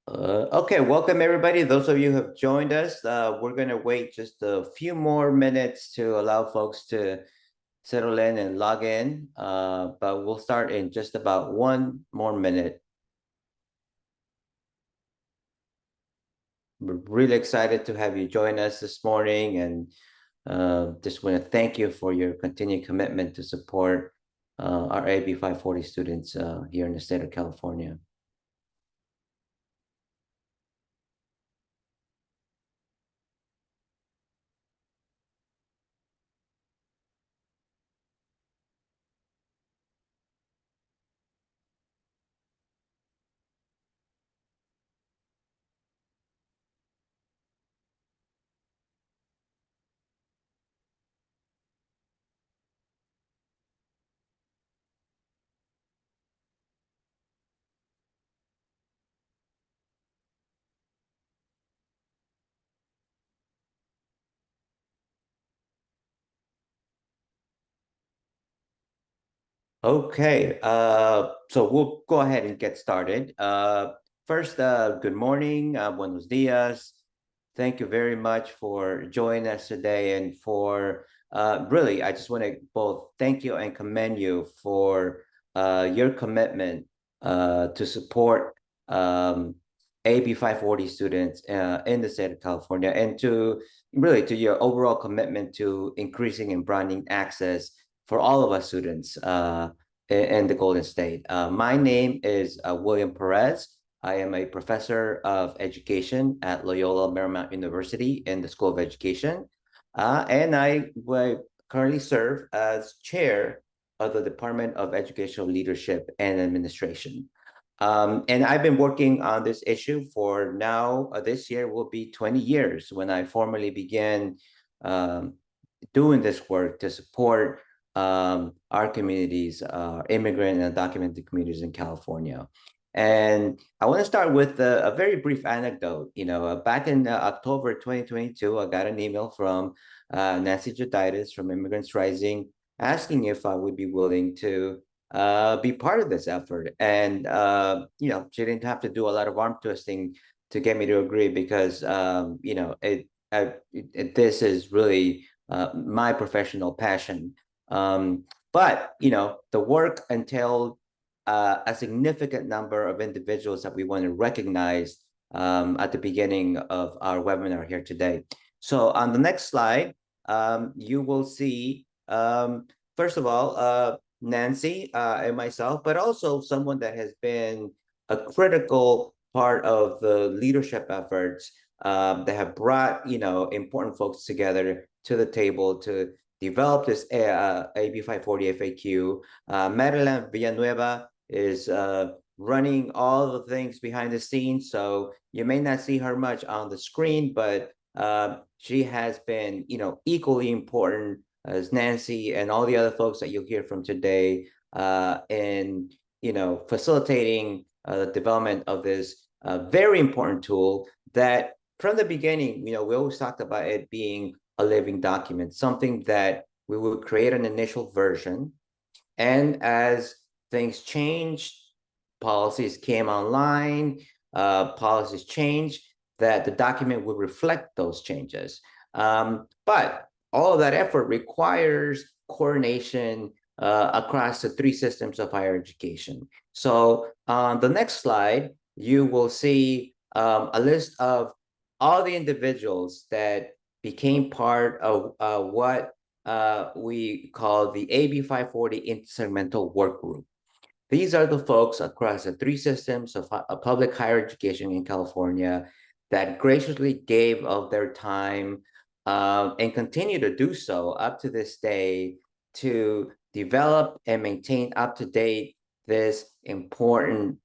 Okay, welcome everybody. Those of you who have joined us, we're going to wait just a few more minutes to allow folks to settle in and log in, but we'll start in just about one more minute. We're really excited to have you join us this morning, and just want to thank you for your continued commitment to support our AB 540 students here in the state of California. Okay, so we'll go ahead and get started. First, good morning, buenos dias. Thank you very much for joining us today, and for really, I just want to both thank you and commend you for your commitment to support AB 540 students in the state of California, and to really to your overall commitment to increasing and broadening access for all of us students in the Golden State. My name is William Perez. I am a professor of education at Loyola Marymount University in the School of Education. And I currently serve as chair of the Department of Educational Leadership and Administration. And I've been working on this issue for now, this year will be 20 years when I formally began doing this work to support our communities, immigrant and undocumented communities in California. And I want to start with a very brief anecdote. Back in October 2022, I got an email from Nancy Jeditis from Immigrants Rising asking if I would be willing to be part of this effort. And, she didn't have to do a lot of arm twisting to get me to agree, because, this is really my professional passion. But the work entailed a significant number of individuals that we want to recognize at the beginning of our webinar here today. So on the next slide, you will see, first of all, Nancy and myself, but also someone that has been a critical part of the leadership efforts that have brought, important folks together to the table to develop this AB 540 FAQ. Madeline Villanueva is running all the things behind the scenes, so you may not see her much on the screen, but she has been, equally important as Nancy and all the other folks that you'll hear from today in, facilitating the development of this very important tool that from the beginning, we always talked about it being a living document, something that we would create an initial version. And as things changed, policies came online, policies changed, that the document would reflect those changes. But all of that effort requires coordination across the three systems of higher education. So on the next slide, you will see a list of all the individuals that became part of what we call the AB 540 Intersegmental Work Group. These are the folks across the three systems of public higher education in California that graciously gave of their time and continue to do so up to this day to develop and maintain up to date this important,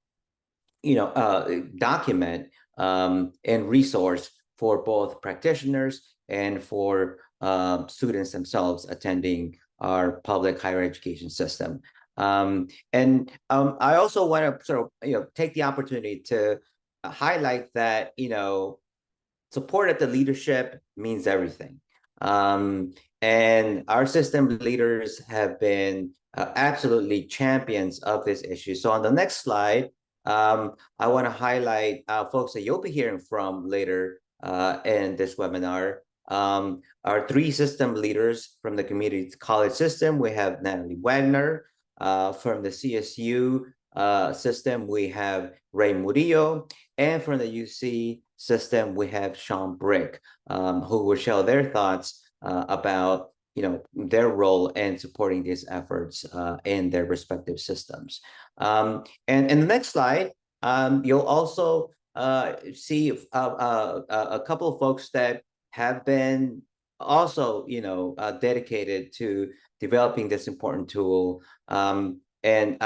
document and resource for both practitioners and for students themselves attending our public higher education system. And I also want to sort of, take the opportunity to highlight that, support at the leadership means everything. And our system leaders have been absolutely champions of this issue. So on the next slide, I want to highlight folks that you'll be hearing from later in this webinar. Our three system leaders from the community college system. We have Natalie Wagner. From the CSU system, we have Ray Murillo. And from the UC system, we have Shawn who will share their thoughts about their role in supporting these efforts in their respective systems. And in the next slide, you'll also see a couple of folks that have been also, dedicated to developing this important tool. And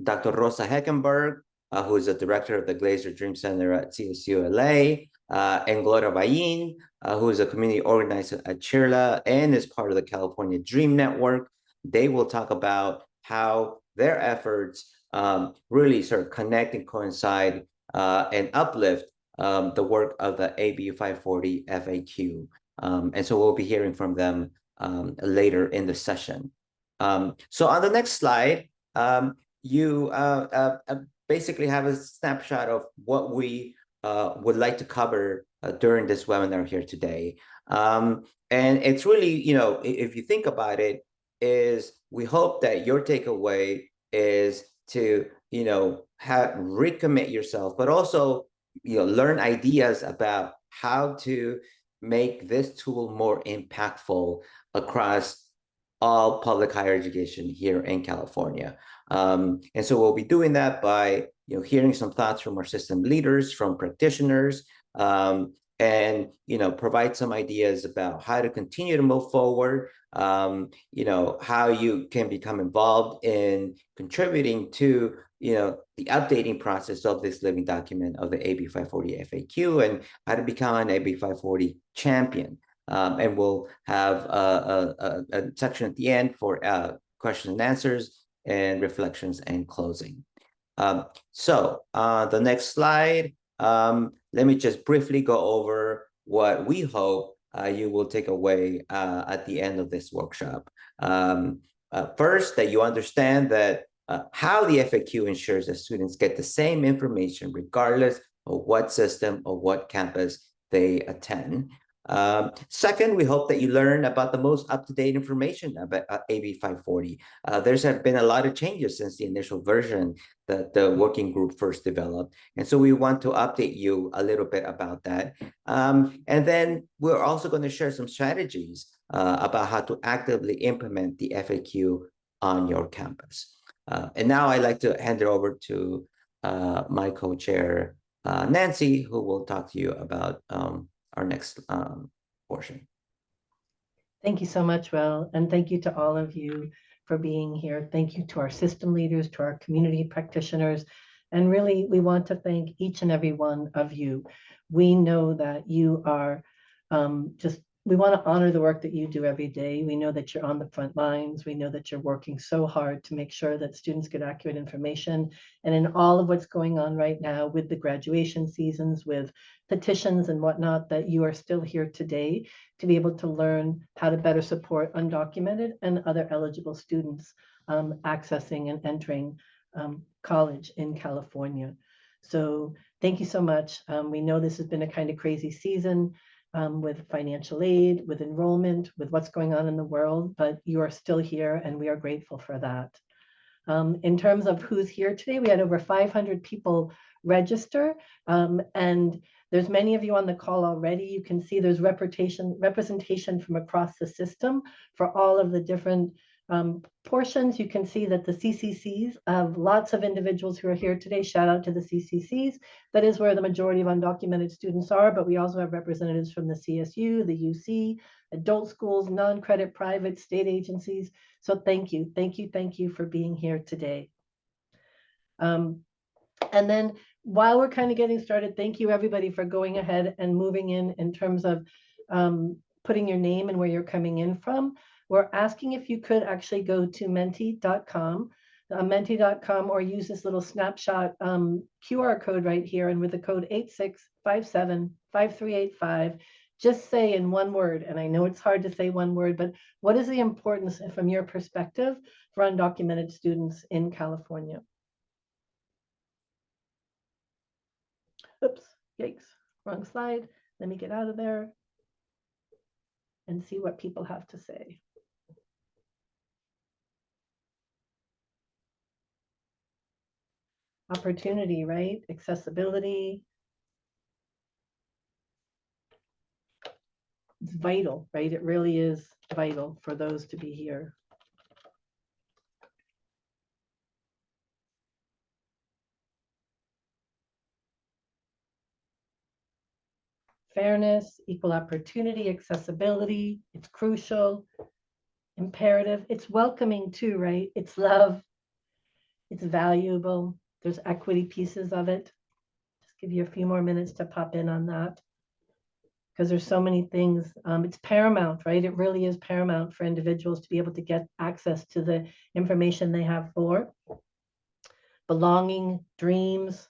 Dr. Rosa Heckenberg, who is the director of the Glazer Dream Center at CSU LA, and Gloria Vallin, who is a community organizer at CHIRLA and is part of the California Dream Network. They will talk about how their efforts really sort of connect and coincide and uplift the work of the AB 540 FAQ. And so we'll be hearing from them later in the session. So on the next slide, you basically have a snapshot of what we would like to cover during this webinar here today. And it's really, if you think about it, is we hope that your takeaway is to, recommit yourself, but also, learn ideas about how to make this tool more impactful across all public higher education here in California. And so we'll be doing that by hearing some thoughts from our system leaders, from practitioners, and provide some ideas about how to continue to move forward, how you can become involved in contributing to the updating process of this living document of the AB 540 FAQ, and how to become an AB 540 champion. And we'll have a section at the end for questions and answers and reflections and closing. So the next slide, let me just briefly go over what we hope you will take away at the end of this workshop. First, that you understand that how the FAQ ensures that students get the same information regardless of what system or what campus they attend. Second, we hope that you learn about the most up-to-date information about AB 540. There's been a lot of changes since the initial version that the working group first developed. And so we want to update you a little bit about that. And then we're also going to share some strategies about how to actively implement the FAQ on your campus. And now I'd like to hand it over to my co-chair, Nancy, who will talk to you about our next portion. Thank you so much, Will, and thank you to all of you for being here. Thank you to our system leaders, to our community practitioners, and really we want to thank each and every one of you. We know that you are we want to honor the work that you do every day. We know that you're on the front lines. We know that you're working so hard to make sure that students get accurate information. And in all of what's going on right now with the graduation seasons, with petitions and whatnot, that you are still here today to be able to learn how to better support undocumented and other eligible students accessing and entering college in California. So thank you so much. We know this has been a kind of crazy season. With financial aid, with enrollment, with what's going on in the world, but you are still here and we are grateful for that. In terms of who's here today, we had over 500 people register, and there's many of you on the call already. You can see there's representation from across the system for all of the different portions. You can see that the CCCs have lots of individuals who are here today. Shout out to the CCCs. That is where the majority of undocumented students are, but we also have representatives from the CSU, the UC, adult schools, non-credit, private, state agencies. So thank you, thank you, thank you for being here today. And then while we're kind of getting started, thank you everybody for going ahead and moving in terms of putting your name and where you're coming in from. We're asking if you could actually go to menti.com, or use this little snapshot QR code right here. And with the code 86575385, just say in one word, and I know it's hard to say one word, but what is the importance from your perspective for undocumented students in California? Oops, yikes, wrong slide. Let me get out of there and see what people have to say. Opportunity, right? Accessibility. It's vital, right? It really is vital for those to be here. Fairness, equal opportunity, accessibility. It's crucial, imperative. It's welcoming too, right? It's love. It's valuable. There's equity pieces of it. Just give you a few more minutes to pop in on that, because there's so many things. It's paramount, right? It really is paramount for individuals to be able to get access to the information they have for. Belonging, dreams,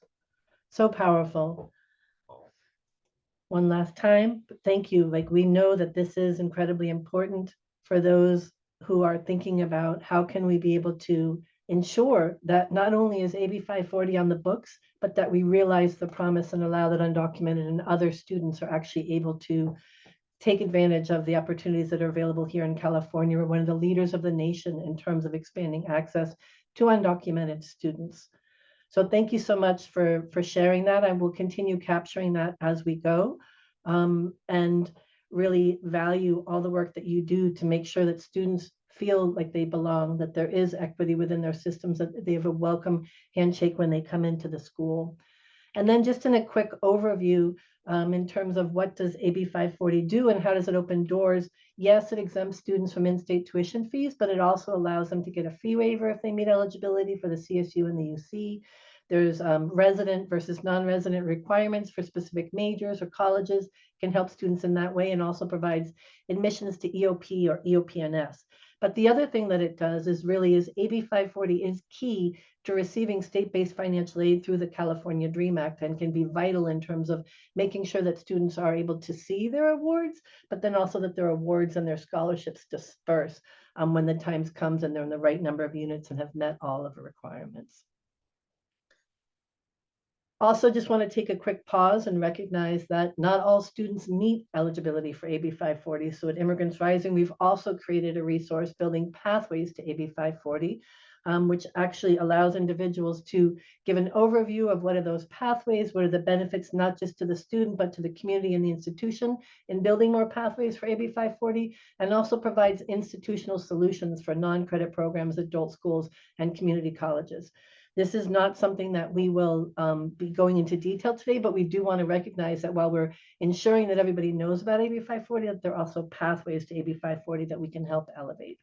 so powerful. One last time, but thank you. Like, we know that this is incredibly important for those who are thinking about how can we be able to ensure that not only is AB 540 on the books, but that we realize the promise and allow that undocumented and other students are actually able to take advantage of the opportunities that are available here in California. We're one of the leaders of the nation in terms of expanding access to undocumented students. So thank you so much for sharing that. I will continue capturing that as we go, and really value all the work that you do to make sure that students feel like they belong, that there is equity within their systems, that they have a welcome handshake when they come into the school. And then just in a quick overview, in terms of what does AB 540 do and how does it open doors? Yes, it exempts students from in-state tuition fees, but it also allows them to get a fee waiver if they meet eligibility for the CSU and the UC. There's resident versus non-resident requirements for specific majors or colleges, can help students in that way, and also provides admissions to EOP or EOPNS. But the other thing that it does is AB 540 is key to receiving state-based financial aid through the California DREAM Act, and can be vital in terms of making sure that students are able to see their awards, but then also that their awards and their scholarships disperse when the time comes and they're in the right number of units and have met all of the requirements. Also, just want to take a quick pause and recognize that not all students meet eligibility for AB 540. So at Immigrants Rising, we've also created a resource building pathways to AB 540, which actually allows individuals to give an overview of what are those pathways, what are the benefits, not just to the student, but to the community and the institution in building more pathways for AB 540, and also provides institutional solutions for non-credit programs, adult schools, and community colleges. This is not something that we will be going into detail today, but we do want to recognize that while we're ensuring that everybody knows about AB 540, that there are also pathways to AB 540 that we can help elevate.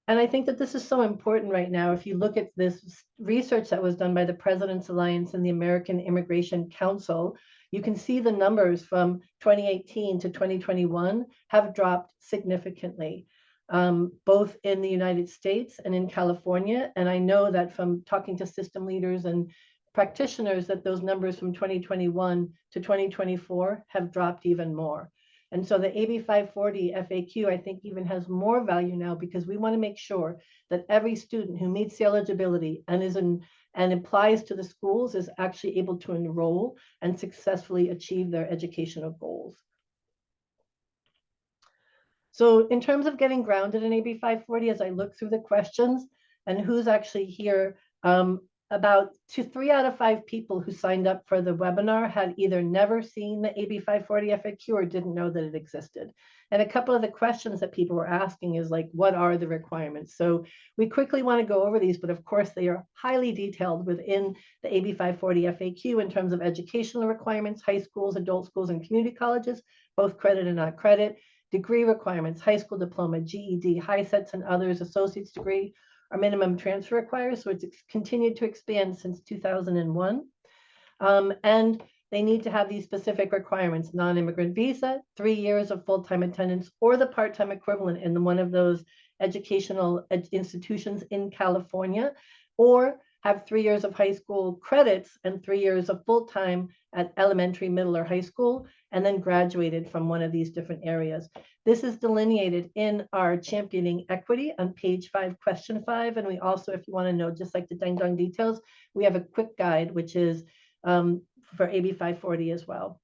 And I think that this is so important right now. If you look at this research that was done by the President's Alliance and the American Immigration Council, you can see the numbers from 2018 to 2021 have dropped significantly, both in the United States and in California. And I know that from talking to system leaders and practitioners that those numbers from 2021 to 2024 have dropped even more. And so the AB 540 FAQ, I think, even has more value now, because we want to make sure that every student who meets the eligibility and and applies to the schools is actually able to enroll and successfully achieve their educational goals. So in terms of getting grounded in AB 540, as I look through the questions and who's actually here, about 3 out of 5 people who signed up for the webinar had either never seen the AB 540 FAQ or didn't know that it existed. And a couple of the questions that people were asking is like, what are the requirements? So we quickly want to go over these, but of course they are highly detailed within the AB 540 FAQ in terms of educational requirements, high schools, adult schools, and community colleges, both credit and not credit, degree requirements, high school diploma, GED, high sets and others, associate's degree, or minimum transfer requires. So it's continued to expand since 2001. And they need to have these specific requirements: non-immigrant visa, 3 years of full-time attendance, or the part-time equivalent in one of those educational institutions in California, or have 3 years of high school credits and 3 years of full-time at elementary, middle, or high school, and then graduated from one of these different areas. This is delineated in our Championing Equity on page 5, question 5. And we also, if you want to know, just like the ding dong details, we have a quick guide, which is for AB 540 as well.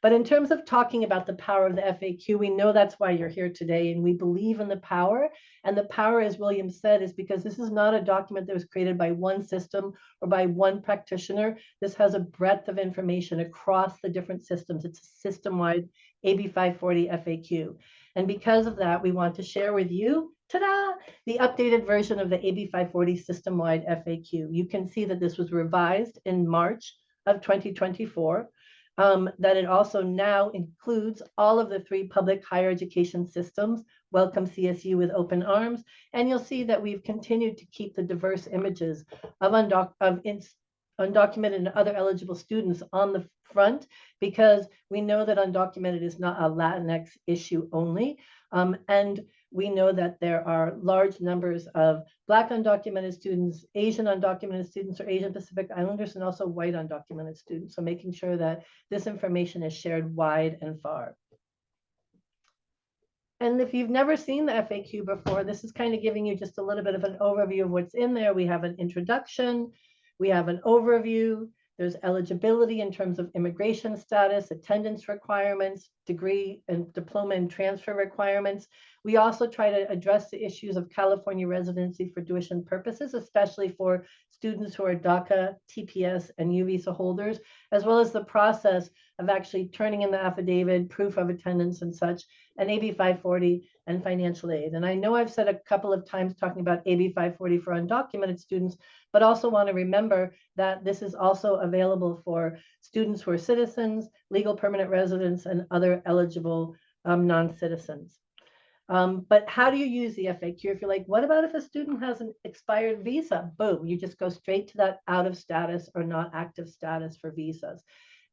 But in terms of talking about the power of the FAQ, we know that's why you're here today, and we believe in the power. And the power, as William said, is because this is not a document that was created by one system or by one practitioner. This has a breadth of information across the different systems. It's a system-wide AB 540 FAQ. And because of that, we want to share with you, ta-da, the updated version of the AB 540 system-wide FAQ. You can see that this was revised in March of 2024. That it also now includes all of the 3 public higher education systems, welcome CSU with open arms, and you'll see that we've continued to keep the diverse images of undocumented and other eligible students on the front, because we know that undocumented is not a Latinx issue only, and we know that there are large numbers of Black undocumented students, Asian undocumented students, or Asian Pacific Islanders, and also white undocumented students. So making sure that this information is shared wide and far. And if you've never seen the FAQ before, this is kind of giving you just a little bit of an overview of what's in there. We have an introduction, we have an overview, there's eligibility in terms of immigration status, attendance requirements, degree and diploma and transfer requirements. We also try to address the issues of California residency for tuition purposes, especially for students who are DACA, TPS, and U visa holders, as well as the process of actually turning in the affidavit, proof of attendance and such, and AB 540 and financial aid. And I know I've said a couple of times talking about AB 540 for undocumented students, but also want to remember that this is also available for students who are citizens, legal permanent residents, and other eligible non-citizens. But how do you use the FAQ? If you're like, what about if a student has an expired visa? Boom, you just go straight to that out of status or not active status for visas.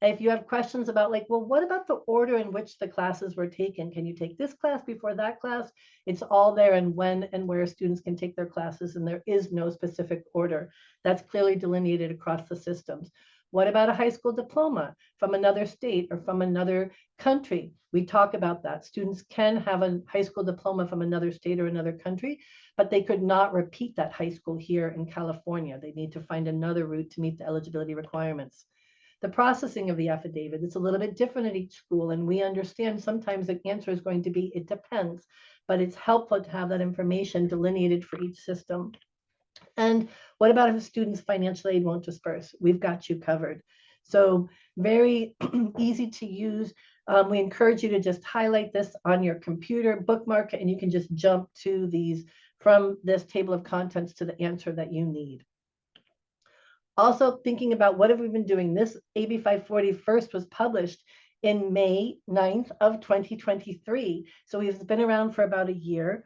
And if you have questions about like, well, what about the order in which the classes were taken? Can you take this class before that class? It's all there, and when and where students can take their classes, and there is no specific order. That's clearly delineated across the systems. What about a high school diploma from another state or from another country? We talk about that. Students can have a high school diploma from another state or another country, but they could not repeat that high school here in California. They need to find another route to meet the eligibility requirements. The processing of the affidavit, it's a little bit different at each school, and we understand sometimes the answer is going to be, it depends, but it's helpful to have that information delineated for each system. And what about if a student's financial aid won't disperse? We've got you covered. So very easy to use. We encourage you to just highlight this on your computer, bookmark it, and you can just jump to these from this table of contents to the answer that you need. Also thinking about what have we been doing? This AB 540 first was published in May 9th of 2023. So we've been around for about a year.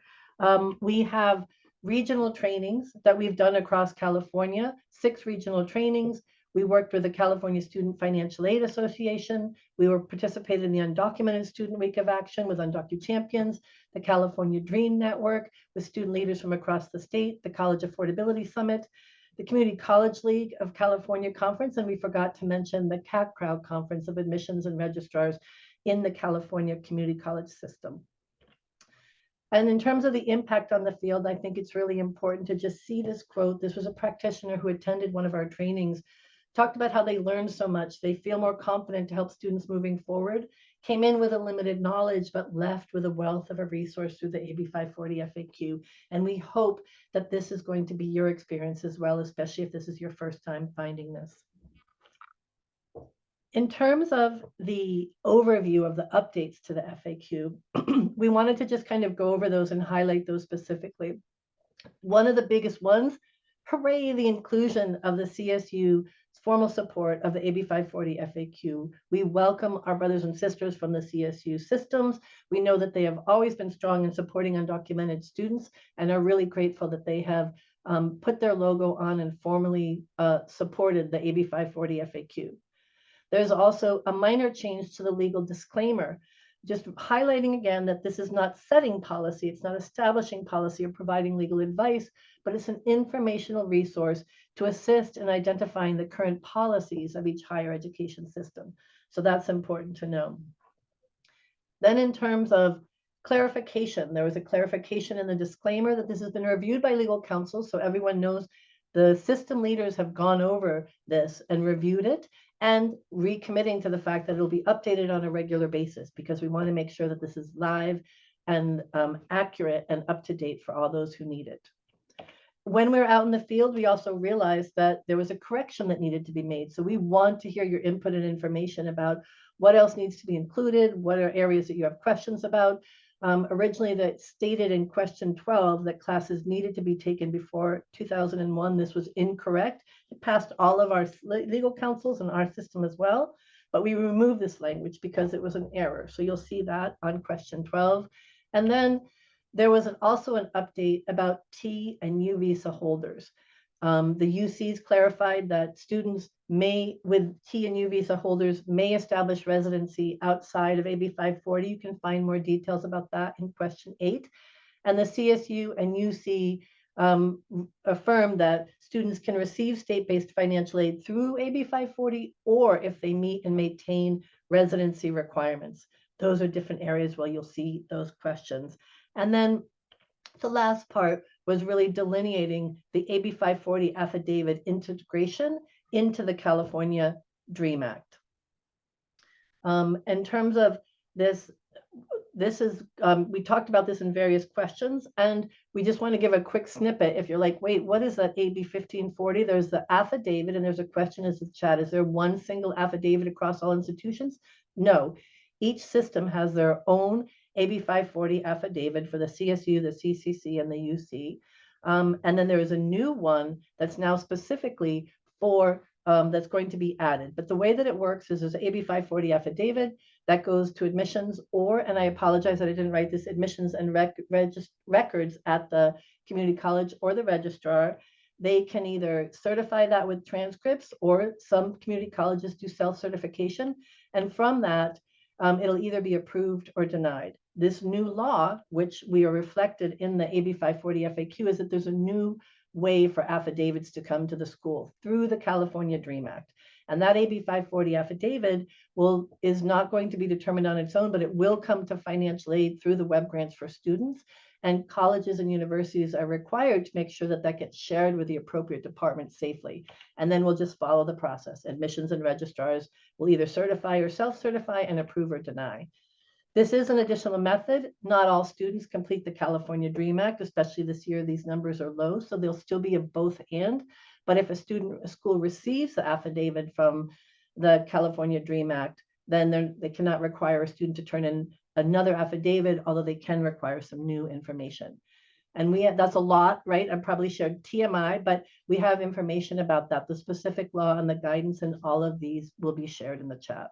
We have regional trainings that we've done across California, 6 regional trainings. We worked with the California Student Financial Aid Association. We were participated in the Undocumented Student Week of Action with Undocu Champions, the California Dream Network with student leaders from across the state, the College Affordability Summit, the Community College League of California Conference, and we forgot to mention the CAC Crowd Conference of Admissions and Registrars in the California Community College System. And in terms of the impact on the field, I think it's really important to just see this quote. This was a practitioner who attended one of our trainings, talked about how they learned so much. They feel more confident to help students moving forward, came in with a limited knowledge, but left with a wealth of a resource through the AB 540 FAQ. And we hope that this is going to be your experience as well, especially if this is your first time finding this. In terms of the overview of the updates to the FAQ, we wanted to just kind of go over those and highlight those specifically. One of the biggest ones, hooray, the inclusion of the CSU formal support of the AB 540 FAQ. We welcome our brothers and sisters from the CSU systems. We know that they have always been strong in supporting undocumented students and are really grateful that they have put their logo on and formally supported the AB 540 FAQ. There's also a minor change to the legal disclaimer, just highlighting again that this is not setting policy, it's not establishing policy or providing legal advice, but it's an informational resource to assist in identifying the current policies of each higher education system. So that's important to know. Then in terms of clarification, there was a clarification in the disclaimer that this has been reviewed by legal counsel, so everyone knows the system leaders have gone over this and reviewed it, and recommitting to the fact that it'll be updated on a regular basis, because we want to make sure that this is live and accurate and up to date for all those who need it. When we're out in the field, we also realized that there was a correction that needed to be made. So we want to hear your input and information about what else needs to be included, what are areas that you have questions about. Originally, that stated in question 12 that classes needed to be taken before 2001. This was incorrect. It passed all of our legal counsels and our system as well, but we removed this language because it was an error. So you'll see that on question 12. And then there was also an update about T and U visa holders. The UCs clarified that students may, with T and U visa holders, may establish residency outside of AB 540. You can find more details about that in question 8. And the CSU and UC affirmed that students can receive state-based financial aid through AB 540, or if they meet and maintain residency requirements. Those are different areas where you'll see those questions. And then the last part was really delineating the AB 540 affidavit integration into the California DREAM Act. In terms of this is, we talked about this in various questions, and we just want to give a quick snippet. If you're like, wait, what is that AB 1540? There's the affidavit, and there's a question in the chat. Is there one single affidavit across all institutions? No. Each system has their own AB 540 affidavit for the CSU, the CCC, and the UC. And then there is a new one that's now specifically for, that's going to be added. But the way that it works is there's an AB 540 affidavit that goes to admissions, or, and I apologize that I didn't write this, admissions and records at the community college or the registrar. They can either certify that with transcripts, or some community colleges do self-certification. And from that, it'll either be approved or denied. This new law, which we are reflected in the AB 540 FAQ, is that there's a new way for affidavits to come to the school through the California DREAM Act. And that AB 540 affidavit is not going to be determined on its own, but it will come to financial aid through the web grants for students. And colleges and universities are required to make sure that that gets shared with the appropriate department safely. And then we'll just follow the process. Admissions and registrars will either certify or self-certify and approve or deny. This is an additional method. Not all students complete the California DREAM Act, especially this year, these numbers are low, so there'll still be a both and. But if a school receives the affidavit from the California DREAM Act, then they cannot require a student to turn in another affidavit, although they can require some new information. And that's a lot, right? I probably shared TMI, but we have information about that. The specific law and the guidance and all of these will be shared in the chat.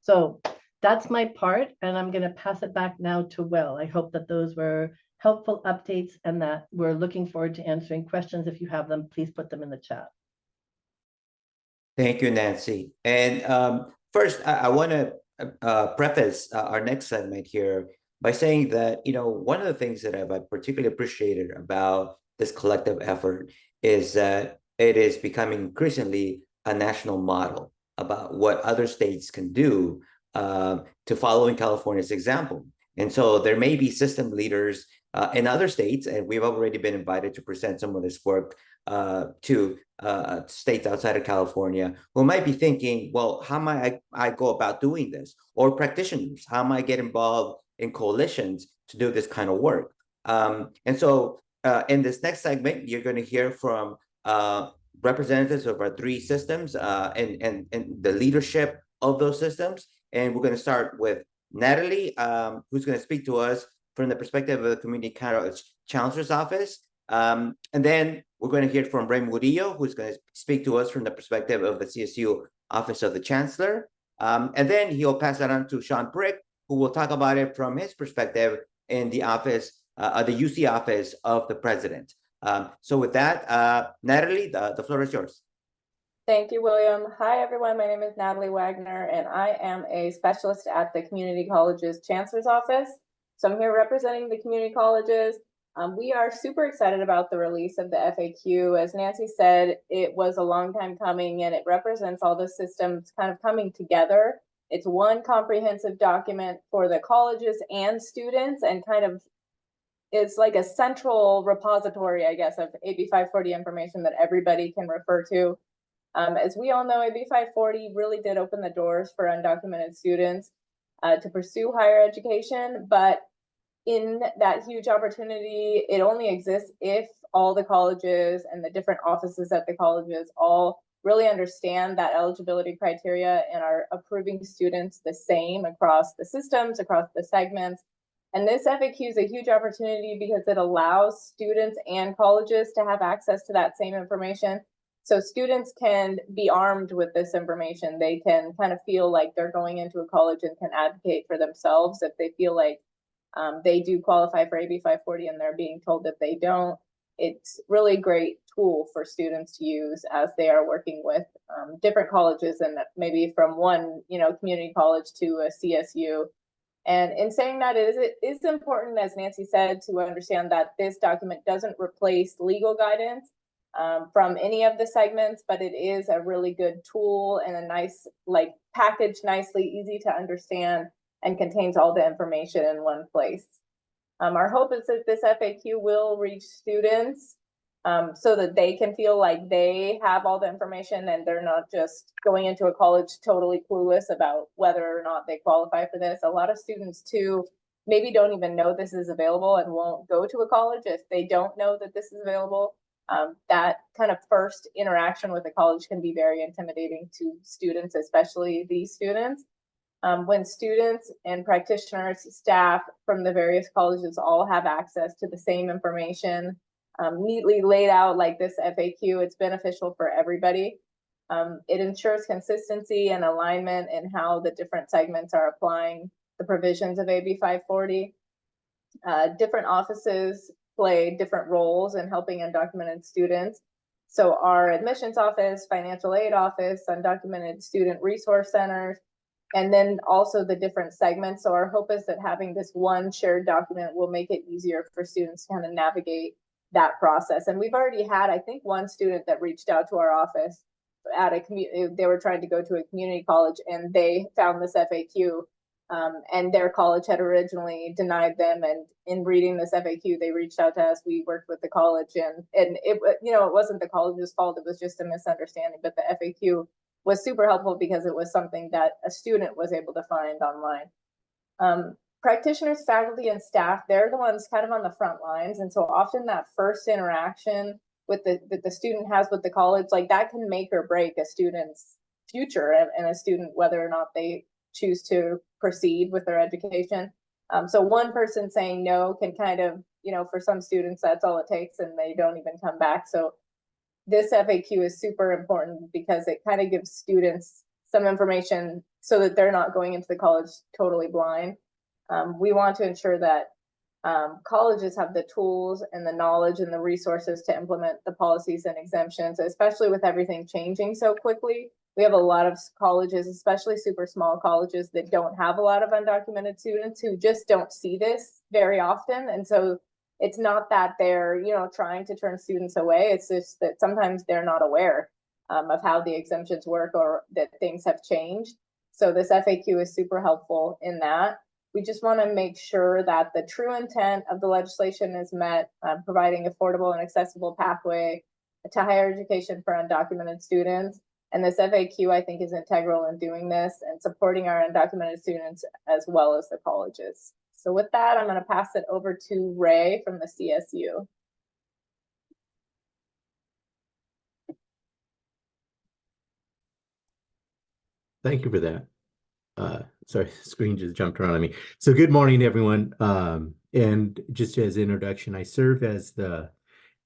So that's my part, and I'm going to pass it back now to Will. I hope that those were helpful updates and that we're looking forward to answering questions. If you have them, please put them in the chat. Thank you, Nancy. And first, I want to preface our next segment here by saying that, one of the things that I've particularly appreciated about this collective effort is that it is becoming increasingly a national model about what other states can do to follow in California's example. And so there may be system leaders in other states, and we've already been invited to present some of this work to states outside of California, who might be thinking, well, how might I go about doing this? Or practitioners, how might I get involved in coalitions to do this kind of work? And so in this next segment, you're going to hear from representatives of our 3 systems and the leadership of those systems. And we're going to start with Natalie, who's going to speak to us from the perspective of the Community College Chancellor's Office. And then we're going to hear from Murillo, who's going to speak to us from the perspective of the CSU Office of the Chancellor. And then he'll pass that on to Shawn, who will talk about it from his perspective in the office, the UC Office of the President. So with that, Natalie, the floor is yours. Thank you, William. Hi, everyone. My name is Natalie Wagner, and I am a specialist at the Community Colleges Chancellor's Office. So I'm here representing the community colleges. We are super excited about the release of the FAQ. As Nancy said, it was a long time coming, and it represents all the systems kind of coming together. It's one comprehensive document for the colleges and students, and kind of it's like a central repository, I guess, of AB 540 information that everybody can refer to. As we all know, AB 540 really did open the doors for undocumented students to pursue higher education, but in that huge opportunity, it only exists if all the colleges and the different offices at the colleges all really understand that eligibility criteria and are approving students the same across the systems, across the segments. And this FAQ is a huge opportunity because it allows students and colleges to have access to that same information. So students can be armed with this information. They can kind of feel like they're going into a college and can advocate for themselves if they feel like they do qualify for AB 540 and they're being told that they don't. It's really a great tool for students to use as they are working with different colleges and maybe from one, community college to a CSU. And in saying that, it is important, as Nancy said, to understand that this document doesn't replace legal guidance from any of the segments, but it is a really good tool and a nice, packaged nicely, easy to understand, and contains all the information in one place. Our hope is that this FAQ will reach students so that they can feel like they have all the information and they're not just going into a college totally clueless about whether or not they qualify for this. A lot of students too maybe don't even know this is available and won't go to a college if they don't know that this is available. That kind of first interaction with a college can be very intimidating to students, especially these students. When students and practitioners, staff from the various colleges all have access to the same information, neatly laid out like this FAQ, it's beneficial for everybody. It ensures consistency and alignment in how the different segments are applying the provisions of AB 540. Different offices play different roles in helping undocumented students. So our admissions office, financial aid office, undocumented student resource centers, and then also the different segments. So our hope is that having this one shared document will make it easier for students to kind of navigate that process. And we've already had, I think, one student that reached out to our office at a community. They were trying to go to a community college and they found this FAQ and their college had originally denied them. And in reading this FAQ, they reached out to us. We worked with the college and it, it wasn't the college's fault. It was just a misunderstanding, but the FAQ was super helpful because it was something that a student was able to find online. Practitioners, faculty, and staff, they're the ones kind of on the front lines. And so often that first interaction with that the student has with the college, that can make or break a student's future and a student, whether or not they choose to proceed with their education. So one person saying no can kind of, for some students, that's all it takes and they don't even come back. So this FAQ is super important because it kind of gives students some information so that they're not going into the college totally blind. We want to ensure that colleges have the tools and the knowledge and the resources to implement the policies and exemptions, especially with everything changing so quickly. We have a lot of colleges, especially super small colleges, that don't have a lot of undocumented students who just don't see this very often. And so it's not that they're, trying to turn students away. It's just that sometimes they're not aware of how the exemptions work or that things have changed. So this FAQ is super helpful in that. We just want to make sure that the true intent of the legislation is met, providing affordable and accessible pathway to higher education for undocumented students. And this FAQ, I think, is integral in doing this and supporting our undocumented students as well as the colleges. So with that, I'm going to pass it over to Ray from the CSU. Thank you for that. Sorry, screen just jumped around on me. So good morning, everyone. And just as introduction, I serve as the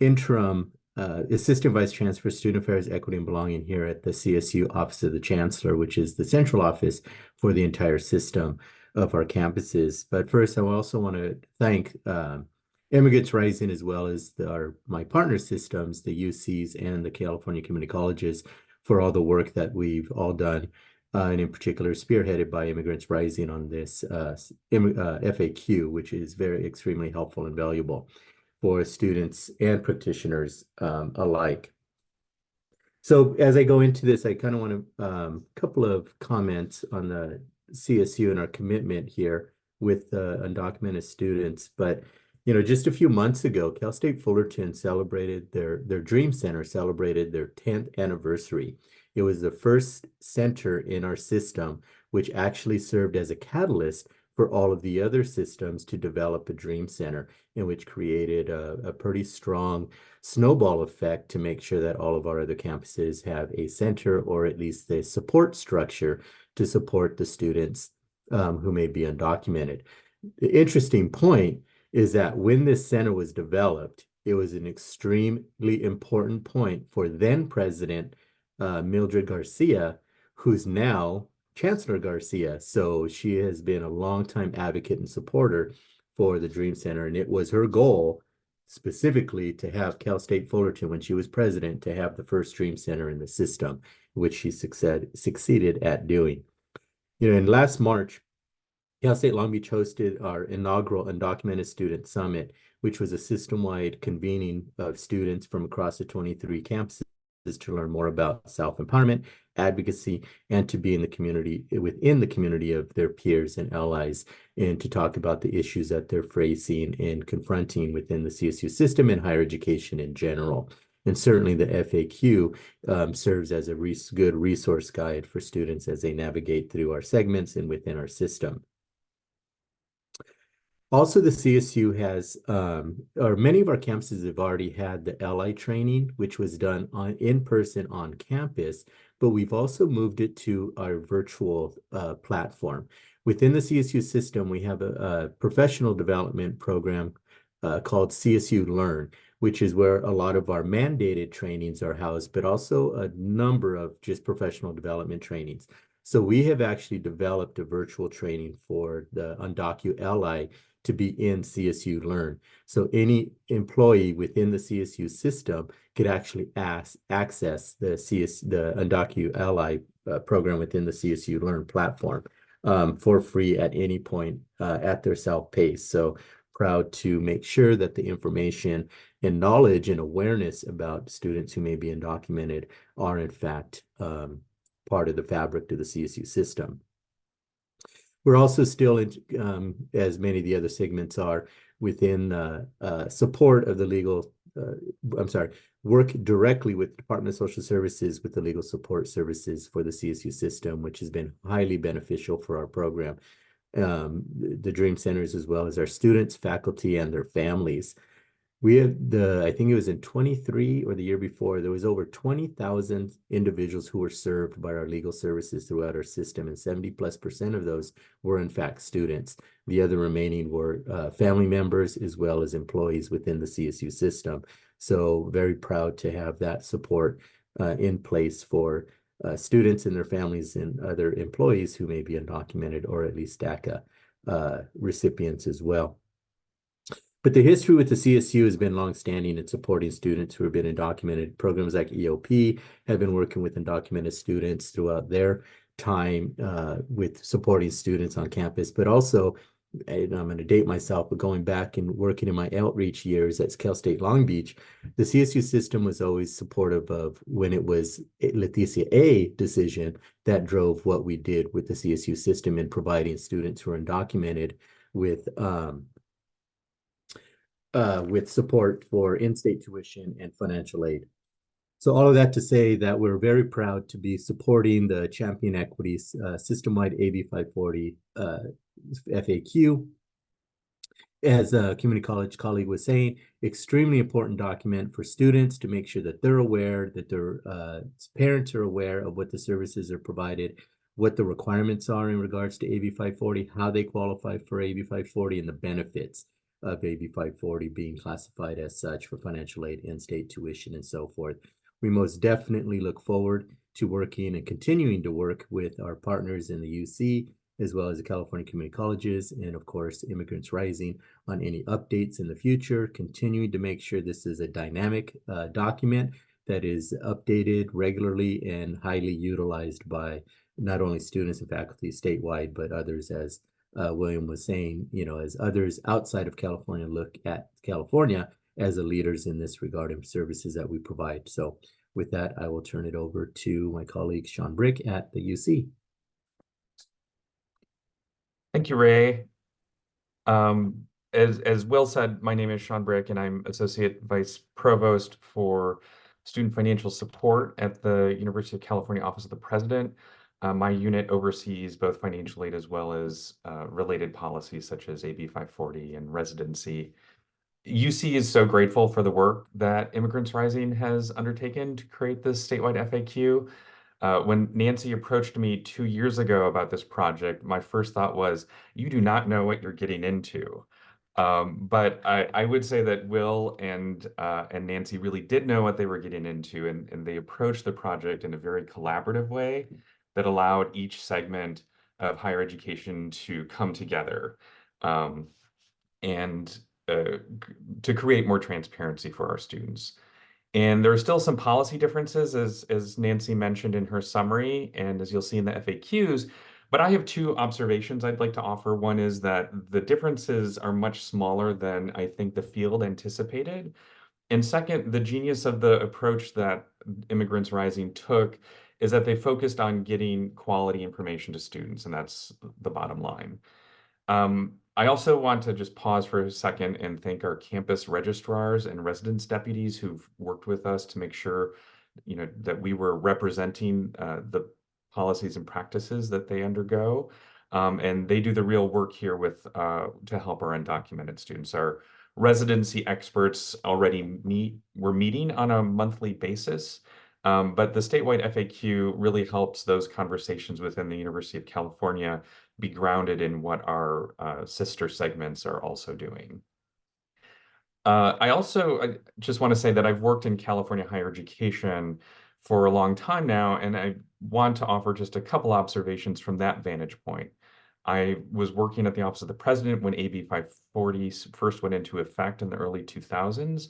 interim Assistant Vice Chancellor for Student Affairs, Equity, and Belonging here at the CSU Office of the Chancellor, which is the central office for the entire system of our campuses. But first, I also want to thank Immigrants Rising, as well as my partner systems, the UCs and the California Community Colleges, for all the work that we've all done, and in particular spearheaded by Immigrants Rising on this FAQ, which is extremely helpful and valuable for students and practitioners alike. So as I go into this, I kind of want to couple of comments on the CSU and our commitment here with undocumented students. But Just a few months ago, Cal State Fullerton celebrated their Dream Center celebrated their 10th anniversary. It was the first center in our system which actually served as a catalyst for all of the other systems to develop a Dream Center, and which created a pretty strong snowball effect to make sure that all of our other campuses have a center, or at least the support structure to support the students who may be undocumented. The interesting point is that when this center was developed, it was an extremely important point for then President Mildred Garcia, who's now Chancellor Garcia. So she has been a longtime advocate and supporter for the Dream Center, and it was her goal specifically to have Cal State Fullerton, when she was president, to have the first Dream Center in the system, which she succeeded at doing. In last March, Cal State Long Beach hosted our inaugural Undocumented Student Summit, which was a system-wide convening of students from across the 23 campuses to learn more about self-empowerment, advocacy, and to be in the community, within the community of their peers and allies, and to talk about the issues that they're facing and confronting within the CSU system and higher education in general. And certainly the FAQ serves as a good resource guide for students as they navigate through our segments and within our system. Also, the CSU has, or many of our campuses have already had the LI training, which was done in person on campus, but we've also moved it to our virtual platform. Within the CSU system, we have a professional development program called CSU Learn, which is where a lot of our mandated trainings are housed, but also a number of just professional development trainings. So we have actually developed a virtual training for the Undocu LI to be in CSU Learn. So any employee within the CSU system could actually access the Undocu LI program within the CSU Learn platform for free at any point at their self-pace. So proud to make sure that the information and knowledge and awareness about students who may be undocumented are in fact part of the fabric of the CSU system. We're also still, as many of the other segments are, within support of the legal, work directly with the Department of Social Services with the legal support services for the CSU system, which has been highly beneficial for our program. The Dream Centers, as well as our students, faculty, and their families. We have I think it was in 23 or the year before, there was over 20,000 individuals who were served by our legal services throughout our system, and 70+% of those were in fact students. The other remaining were family members as well as employees within the CSU system. So very proud to have that support in place for students and their families and other employees who may be undocumented, or at least DACA recipients as well. But the history with the CSU has been longstanding in supporting students who have been undocumented. Programs like EOP have been working with undocumented students throughout their time with supporting students on campus, but also, and I'm going to date myself, but going back and working in my outreach years at Cal State Long Beach, the CSU system was always supportive of when it was a Leticia A decision that drove what we did with the CSU system in providing students who are undocumented with support for in-state tuition and financial aid. So all of that to say that we're very proud to be supporting the Champion Equities System-wide AB 540 FAQ. As a community college colleague was saying, extremely important document for students to make sure that they're aware, that their parents are aware of what the services are provided, what the requirements are in regards to AB 540, how they qualify for AB 540, and the benefits of AB 540 being classified as such for financial aid, in-state tuition, and so forth. We most definitely look forward to working and continuing to work with our partners in the UC, as well as the California Community Colleges, and of course, Immigrants Rising, on any updates in the future, continuing to make sure this is a dynamic document that is updated regularly and highly utilized by not only students and faculty statewide, but others, as William was saying, as others outside of California look at California as the leaders in this regard and services that we provide. So with that, I will turn it over to my colleague, Shawn Brick at the UC. Thank you, Ray. as Will said, my name is Shawn and I'm Associate Vice Provost for Student Financial Support at the University of California Office of the President. My unit oversees both financial aid as well as related policies such as AB 540 and residency. UC is so grateful for the work that Immigrants Rising has undertaken to create this statewide FAQ. When Nancy approached me 2 years ago about this project, my first thought was, you do not know what you're getting into. But I would say that Will and Nancy really did know what they were getting into, and they approached the project in a very collaborative way that allowed each segment of higher education to come together and to create more transparency for our students. And there are still some policy differences, as Nancy mentioned in her summary, and as you'll see in the FAQs. But I have two observations I'd like to offer. One is that the differences are much smaller than I think the field anticipated. And second, the genius of the approach that Immigrants Rising took is that they focused on getting quality information to students, and that's the bottom line. I also want to just pause for a second and thank our campus registrars and residence deputies who've worked with us to make sure, that we were representing the policies and practices that they undergo. And they do the real work here with to help our undocumented students. Our residency experts already we're meeting on a monthly basis. But the statewide FAQ really helps those conversations within the University of California be grounded in what our sister segments are also doing. I just want to say that I've worked in California higher education for a long time now, and I want to offer just a couple observations from that vantage point. I was working at the Office of the President when AB 540 first went into effect in the early 2000s.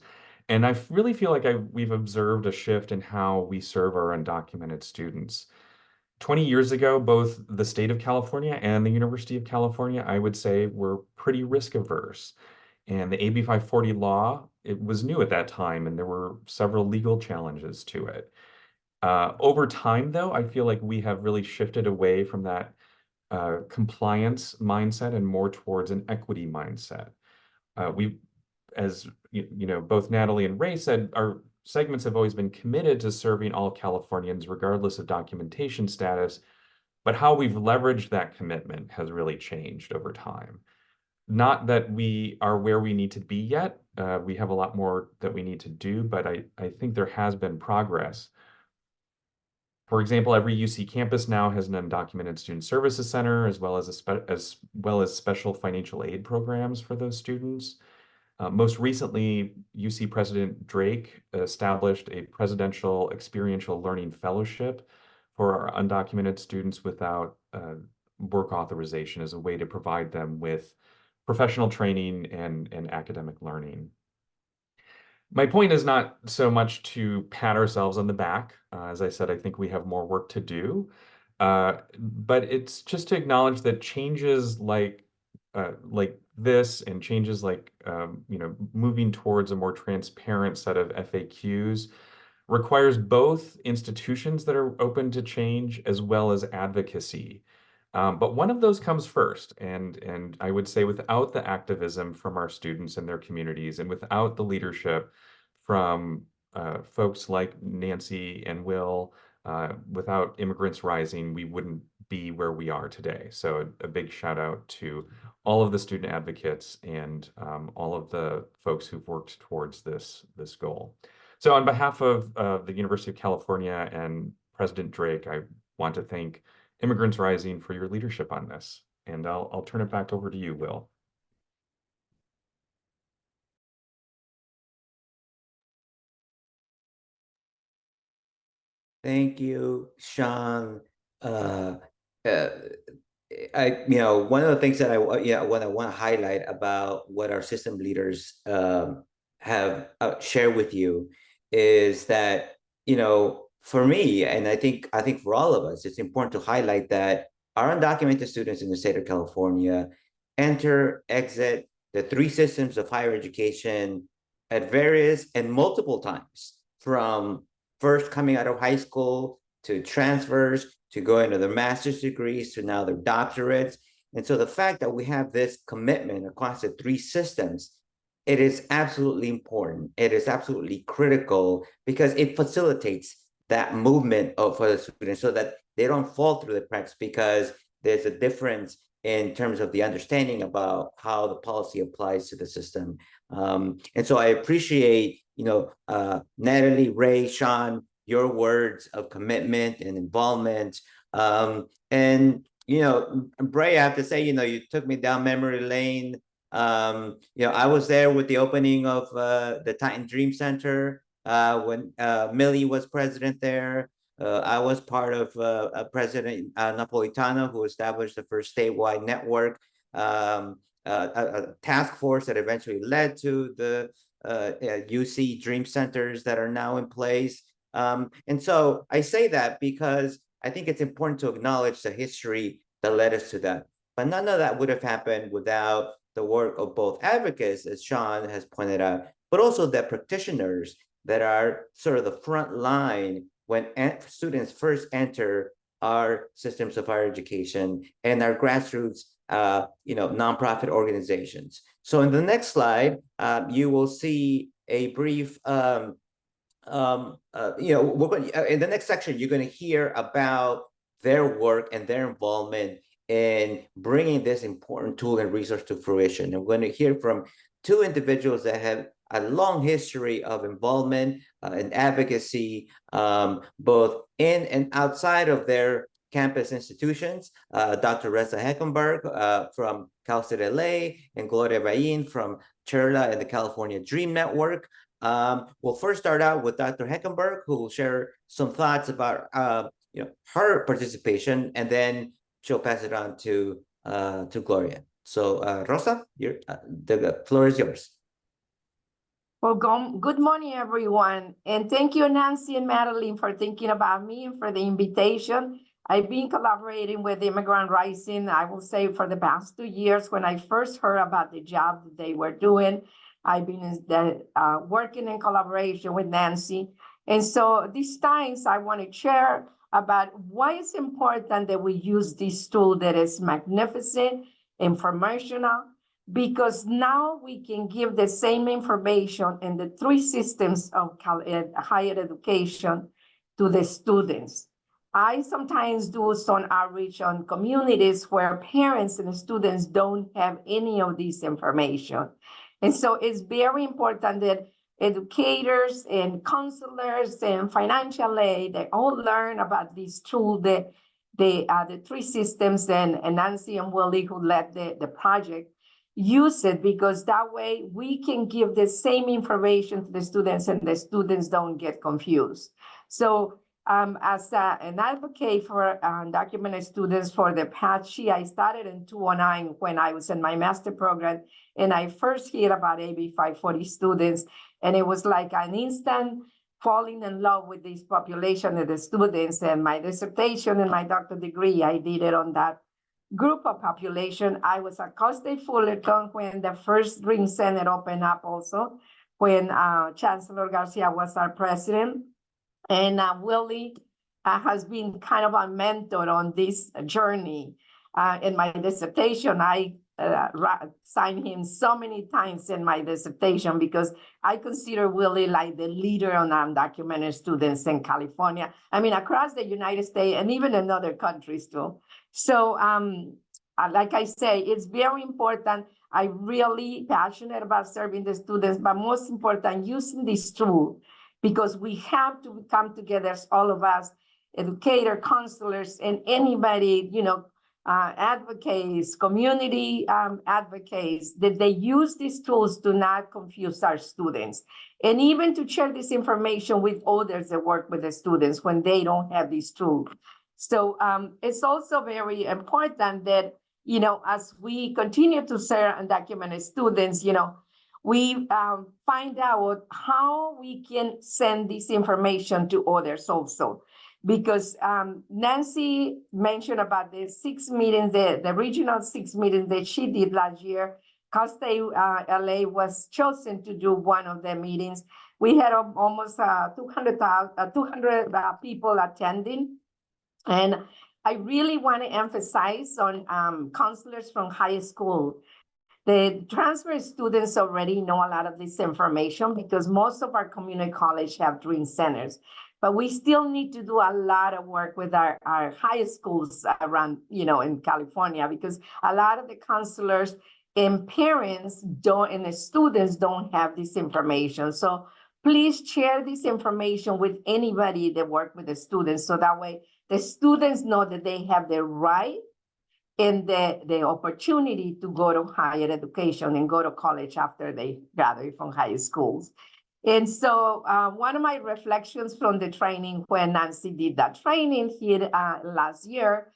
And I really feel like we've observed a shift in how we serve our undocumented students. 20 years ago, both the state of California and the University of California, I would say, were pretty risk averse. And the AB 540 law, it was new at that time, and there were several legal challenges to it. Over time, though, I feel like we have really shifted away from that compliance mindset and more towards an equity mindset. As both Natalie and Ray said, our segments have always been committed to serving all Californians, regardless of documentation status, but how we've leveraged that commitment has really changed over time. Not that we are where we need to be yet. We have a lot more that we need to do, but I think there has been progress. For example, every UC campus now has an undocumented student services center, as well as special financial aid programs for those students. Most recently, UC President Drake established a Presidential Experiential Learning Fellowship for our undocumented students without work authorization as a way to provide them with professional training and academic learning. My point is not so much to pat ourselves on the back. As I said, I think we have more work to do. But it's just to acknowledge that changes like this and changes like moving towards a more transparent set of FAQs requires both institutions that are open to change as well as advocacy. But one of those comes first, and I would say without the activism from our students and their communities, and without the leadership from folks like Nancy and Will, without Immigrants Rising, we wouldn't be where we are today. So a big shout out to all of the student advocates and all of the folks who've worked towards this goal. So on behalf of the University of California and President Drake, I want to thank Immigrants Rising for your leadership on this. And I'll turn it back over to you, Will. Thank you, Shawn. One of the things that I want to highlight about what our system leaders have shared with you is that, for me, and I think for all of us, it's important to highlight that our undocumented students in the state of California enter, exit the three systems of higher education at various and multiple times, from first coming out of high school to transfers, to going to their master's degrees, to now their doctorates. And so the fact that we have this commitment across the three systems, it is absolutely important. It is absolutely critical because it facilitates that movement for the students so that they don't fall through the cracks because there's a difference in terms of the understanding about how the policy applies to the system. And so I appreciate, Natalie, Ray, Shawn, your words of commitment and involvement. And, Bray, I have to say, you took me down memory lane. I was there with the opening of the Titan Dream Center when Millie was president there. I was part of President Napolitano, who established the first statewide network, a task force that eventually led to the UC Dream Centers that are now in place. And so I say that because I think it's important to acknowledge the history that led us to that. But none of that would have happened without the work of both advocates, as Shawn has pointed out, but also the practitioners that are sort of the front line when students first enter our systems of higher education and our grassroots, nonprofit organizations. So in the next slide, you will see a brief, in the next section, you're going to hear about their work and their involvement in bringing this important tool and resource to fruition. And we're going to hear from two individuals that have a long history of involvement and advocacy, both in and outside of their campus institutions. Dr. Rosa Heckenberg from Cal State LA and Gloria Vallin from CHIRLA and the California Dream Network. We'll first start out with Dr. Heckenberg, who will share some thoughts about her participation, and then she'll pass it on to Gloria. So Rosa, the floor is yours. Well, good morning, everyone. And thank you, Nancy and Madeline, for thinking about me and for the invitation. I've been collaborating with Immigrants Rising, I will say, for the past 2 years. When I first heard about the job that they were doing, I've been working in collaboration with Nancy. And so these times I want to share about why it's important that we use this tool that is magnificent, informational, because now we can give the same information in the three systems of higher education to the students. I sometimes do some outreach on communities where parents and students don't have any of this information. And so it's very important that educators and counselors and financial aid, they all learn about this tool, the three systems, and Nancy and Willie, who led the project, use it, because that way we can give the same information to the students and the students don't get confused. So as an advocate for undocumented students for the past year, I started in 2009 when I was in my master program, and I first heard about AB 540 students, and it was like an instant falling in love with this population of the students. And my dissertation and my doctoral degree, I did it on that group of population. I was at Cal State Fullerton when the first Dream Center opened up, also when Chancellor Garcia was our president. And Willie has been kind of a mentor on this journey. In my dissertation, I signed him so many times in my dissertation because I consider Willie like the leader on undocumented students in California. I mean, across the United States and even in other countries too. So like I say, it's very important. I'm really passionate about serving the students, but most important, using this tool, because we have to come together, all of us, educators, counselors, and anybody, advocates, community advocates, that they use these tools to not confuse our students, and even to share this information with others that work with the students when they don't have these tools. So it's also very important that, as we continue to serve undocumented students, we find out how we can send this information to others also. Because Nancy mentioned about the 6 meetings, the regional 6 meetings that she did last year. Cal State LA was chosen to do one of the meetings. We had almost 200 people attending. And I really want to emphasize on counselors from high school. The transfer students already know a lot of this information because most of our community college have dream centers. But we still need to do a lot of work with our high schools around, in California, because a lot of the counselors and parents don't, and the students don't have this information. So please share this information with anybody that work with the students, so that way the students know that they have the right and the opportunity to go to higher education and go to college after they graduate from high schools. And so one of my reflections from the training when Nancy did that training here last year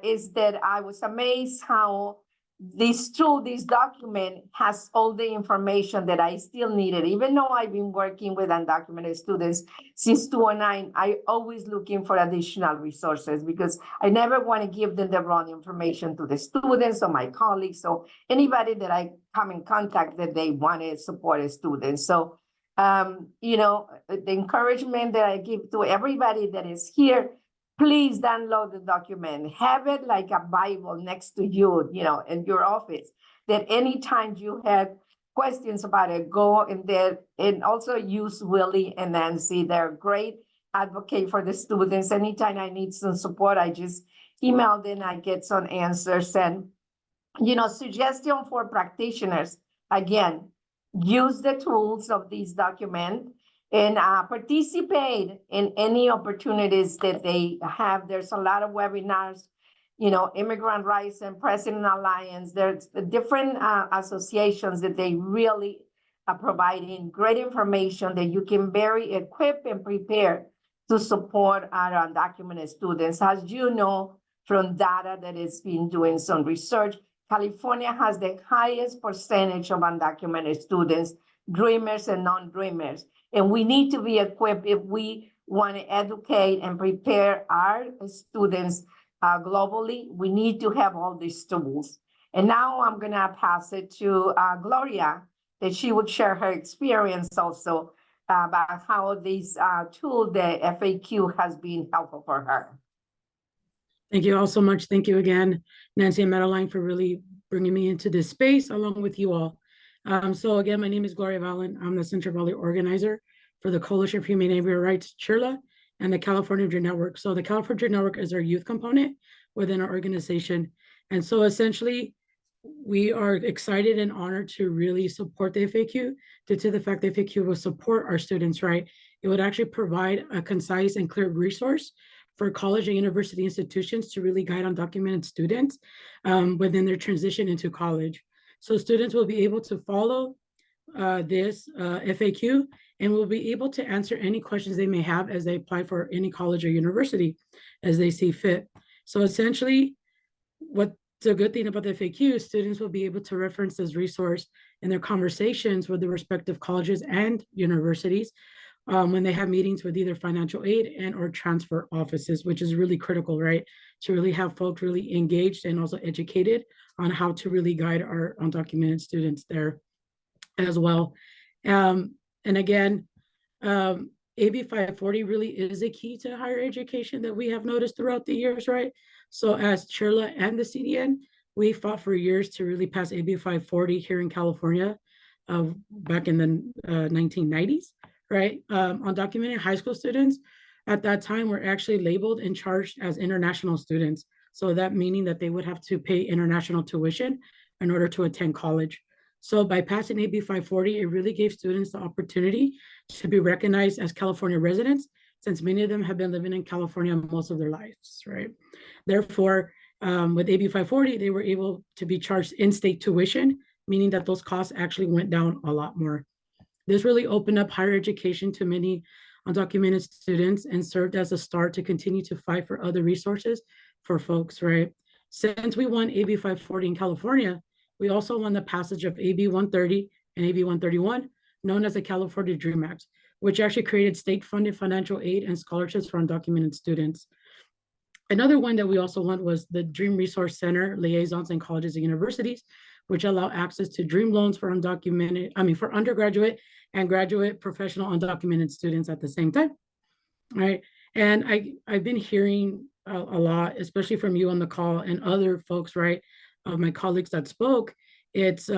is that I was amazed how this document has all the information that I still needed. Even though I've been working with undocumented students since 2009, I always looking for additional resources because I never want to give them the wrong information to the students or my colleagues or anybody that I come in contact that they want to support a student. So, the encouragement that I give to everybody that is here, please download the document. Have it like a Bible next to you, in your office, that anytime you have questions about it, go in there, and also use Willie and Nancy. They're great advocate for the students. Anytime I need some support, I just email them, I get some answers. And, suggestion for practitioners, again, use the tools of this document and participate in any opportunities that they have. There's a lot of webinars, Immigrants Rising, President Alliance. There's different associations that they really are providing great information that you can very equip and prepare to support our undocumented students. As you know, from data that has been doing some research, California has the highest percentage of undocumented students, dreamers and non-dreamers. And we need to be equipped if we want to educate and prepare our students globally. We need to have all these tools. And now I'm going to pass it to Gloria, that she would share her experience also about how this tool, the FAQ, has been helpful for her. Thank you all so much. Thank you again, Nancy and Madeline, for really bringing me into this space along with you all. So again, my name is Gloria Vallin. I'm the Central Valley organizer for the Coalition for Humane Neighborhood Rights, CHIRLA, and the California Dream Network. So the California Dream Network is our youth component within our organization. And so essentially, we are excited and honored to really support the FAQ due to the fact that FAQ will support our students, right? It would actually provide a concise and clear resource for college and university institutions to really guide undocumented students within their transition into college. So students will be able to follow this FAQ and will be able to answer any questions they may have as they apply for any college or university as they see fit. So essentially, what's a good thing about the FAQ, students will be able to reference this resource in their conversations with the respective colleges and universities when they have meetings with either financial aid and or transfer offices, which is really critical, right? To really have folks really engaged and also educated on how to really guide our undocumented students there as well. And again, AB 540 really is a key to higher education that we have noticed throughout the years, right? So as CHIRLA and the CDN, we fought for years to really pass AB 540 here in California back in the 1990s. Right, undocumented high school students at that time were actually labeled and charged as international students. So that meaning that they would have to pay international tuition in order to attend college. So by passing AB 540, it really gave students the opportunity to be recognized as California residents, since many of them have been living in California most of their lives, right? Therefore, with AB 540, they were able to be charged in-state tuition, meaning that those costs actually went down a lot more. This really opened up higher education to many undocumented students and served as a start to continue to fight for other resources for folks, right? Since we won AB 540 in California, we also won the passage of AB 130 and AB 131, known as the California Dream Act, which actually created state-funded financial aid and scholarships for undocumented students. Another one that we also won was the Dream Resource Center liaisons in colleges and universities, which allow access to dream loans for for undergraduate and graduate professional undocumented students at the same time, right? And I've been hearing a lot, especially from you on the call and other folks, right, of my colleagues that spoke, it's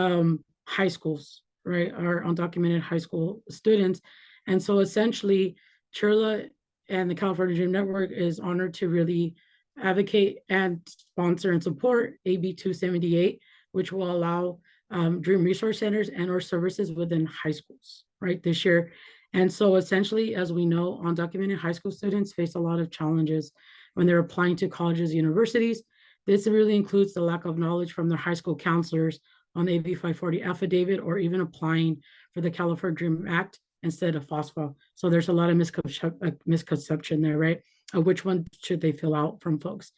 high schools, right, our undocumented high school students. And so essentially, CHIRLA and the California Dream Network is honored to really advocate and sponsor and support AB 278, which will allow Dream Resource Centers and or services within high schools, right, this year. And so essentially, as we know, undocumented high school students face a lot of challenges when they're applying to colleges, universities. This really includes the lack of knowledge from their high school counselors on the AB 540 affidavit, or even applying for the California Dream Act instead of FOSFA. So there's a lot of misconception there, right? Of which one should they fill out from folks.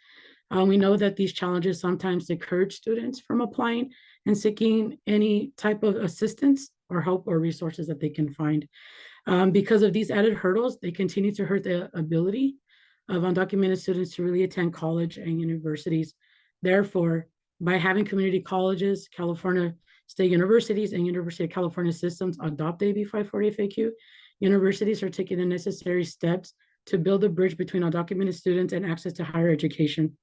We know that these challenges sometimes discourage students from applying and seeking any type of assistance or help or resources that they can find. Because of these added hurdles, they continue to hurt the ability of undocumented students to really attend college and universities. Therefore, by having community colleges, California state universities, and University of California systems adopt AB 540 FAQ, universities are taking the necessary steps to build a bridge between undocumented students and access to higher education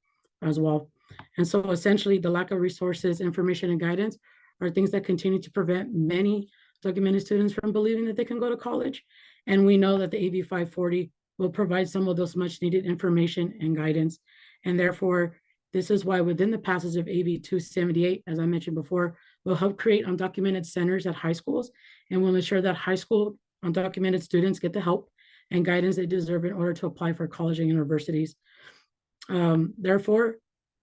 as well. And so essentially, the lack of resources, information, and guidance are things that continue to prevent many documented students from believing that they can go to college. And we know that the AB 540 will provide some of those much needed information and guidance. And therefore, this is why within the passage of AB 278, as I mentioned before, will help create undocumented centers at high schools and will ensure that high school undocumented students get the help and guidance they deserve in order to apply for college and universities. Therefore,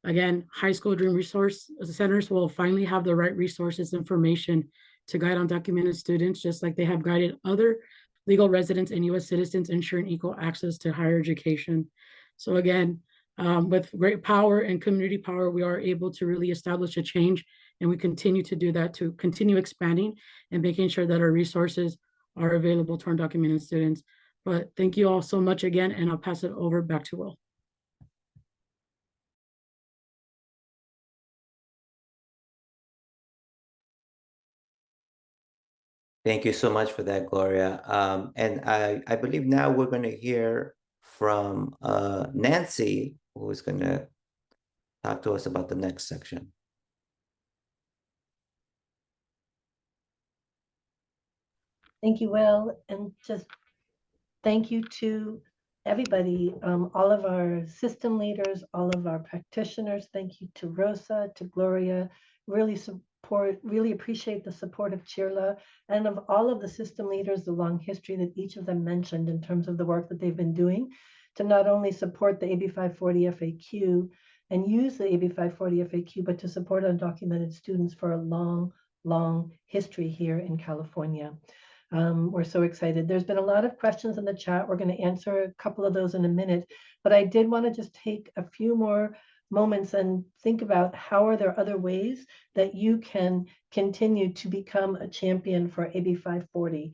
again, high school Dream Resource Centers will finally have the right resources, information to guide undocumented students, just like they have guided other legal residents and U.S. citizens, ensuring equal access to higher education. So again, with great power and community power, we are able to really establish a change, and we continue to do that, to continue expanding and making sure that our resources are available to undocumented students. But thank you all so much again, and I'll pass it over back to Will. Thank you so much for that, Gloria. And I believe now we're going to hear from Nancy, who is going to talk to us about the next section. Thank you, Will, and just thank you to everybody, all of our system leaders, all of our practitioners. Thank you to Rosa, to Gloria. Really appreciate the support of CHIRLA and of all of the system leaders, the long history that each of them mentioned in terms of the work that they've been doing to not only support the AB 540 FAQ and use the AB 540 FAQ, but to support undocumented students for a long, long history here in California. We're so excited. There's been a lot of questions in the chat. We're going to answer a couple of those in a minute, but I did want to just take a few more moments and think about how are there other ways that you can continue to become a champion for AB 540.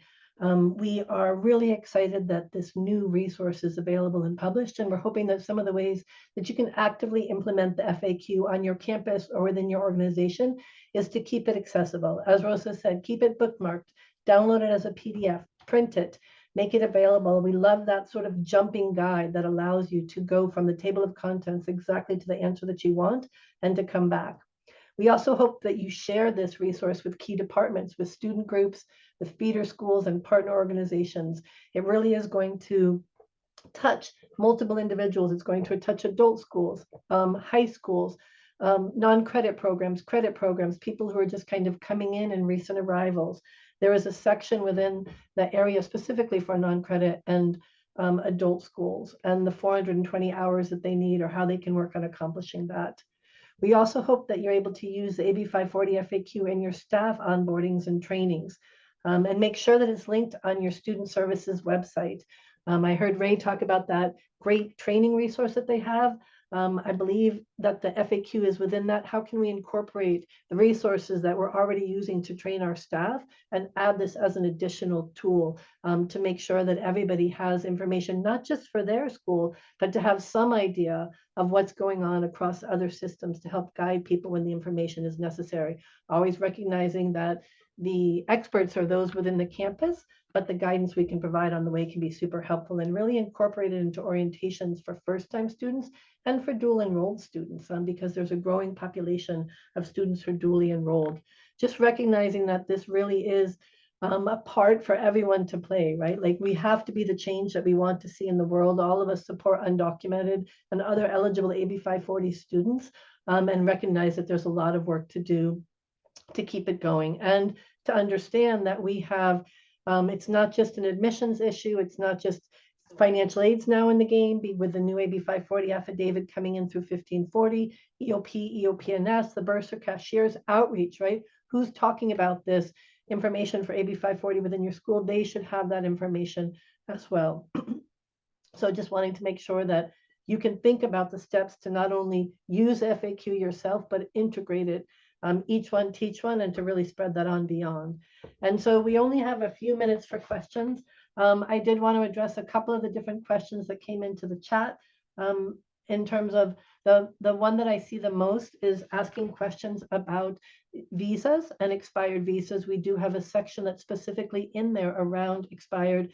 We are really excited that this new resource is available and published, and we're hoping that some of the ways that you can actively implement the FAQ on your campus or within your organization is to keep it accessible. As Rosa said, keep it bookmarked, download it as a PDF, print it, make it available. We love that sort of jumping guide that allows you to go from the table of contents exactly to the answer that you want and to come back. We also hope that you share this resource with key departments, with student groups, with feeder schools and partner organizations. It really is going to touch multiple individuals. It's going to touch adult schools, high schools, non-credit programs, credit programs, people who are just kind of coming in and recent arrivals. There is a section within the area specifically for non-credit and adult schools and the 420 hours that they need or how they can work on accomplishing that. We also hope that you're able to use the AB 540 FAQ in your staff onboardings and trainings, and make sure that it's linked on your student services website. I heard Ray talk about that great training resource that they have. I believe that the FAQ is within that. How can we incorporate the resources that we're already using to train our staff and add this as an additional tool to make sure that everybody has information, not just for their school, but to have some idea of what's going on across other systems to help guide people when the information is necessary. Always recognizing that the experts are those within the campus, but the guidance we can provide on the way can be super helpful and really incorporated into orientations for first-time students and for dual enrolled students, because there's a growing population of students who are dually enrolled. Just recognizing that this really is a part for everyone to play, right? Like, we have to be the change that we want to see in the world. All of us support undocumented and other eligible AB 540 students, and recognize that there's a lot of work to do to keep it going, and to understand that we have, it's not just an admissions issue, it's not just financial aid's now in the game with the new AB 540 affidavit coming in through 1540, EOP, EOPNS, the bursar, cashiers, outreach, right? Who's talking about this information for AB 540 within your school? They should have that information as well. So just wanting to make sure that you can think about the steps to not only use FAQ yourself, but integrate it, each one teach one, and to really spread that on beyond. And so we only have a few minutes for questions. I did want to address a couple of the different questions that came into the chat. In terms of the one that I see the most is asking questions about visas and expired visas. We do have a section that's specifically in there around expired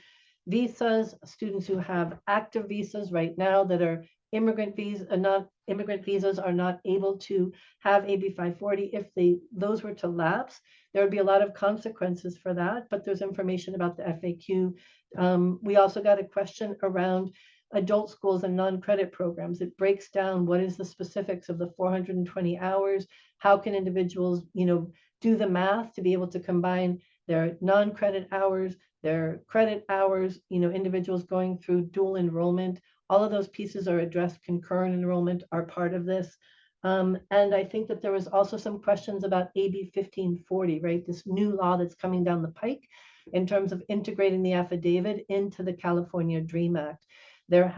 visas, students who have active visas right now that are immigrant visas, non-immigrant visas are not able to have AB 540. If those were to lapse, there would be a lot of consequences for that, but there's information about the FAQ. We also got a question around adult schools and non-credit programs. It breaks down what is the specifics of the 420 hours, how can individuals, do the math to be able to combine their non-credit hours, their credit hours, individuals going through dual enrollment. All of those pieces are addressed. Concurrent enrollment are part of this. And I think that there was also some questions about AB 1540, right? This new law that's coming down the pike in terms of integrating the affidavit into the California DREAM Act. There's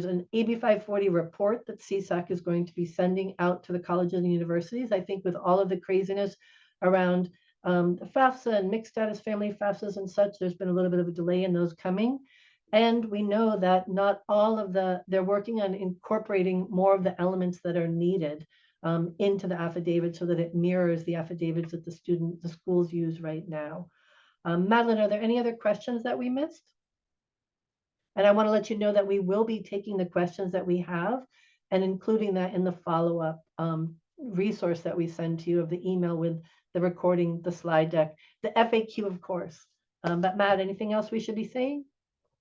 an AB 540 report that CSAC is going to be sending out to the colleges and universities. I think with all of the craziness around the FAFSA and mixed status family FAFSAs and such, there's been a little bit of a delay in those coming. And we know that not all of they're working on incorporating more of the elements that are needed into the affidavit so that it mirrors the affidavits that the schools use right now. Madeline, are there any other questions that we missed? And I want to let you know that we will be taking the questions that we have and including that in the follow-up resource that we send to you of the email with the recording, the slide deck, the FAQ, of course. But Matt, anything else we should be saying?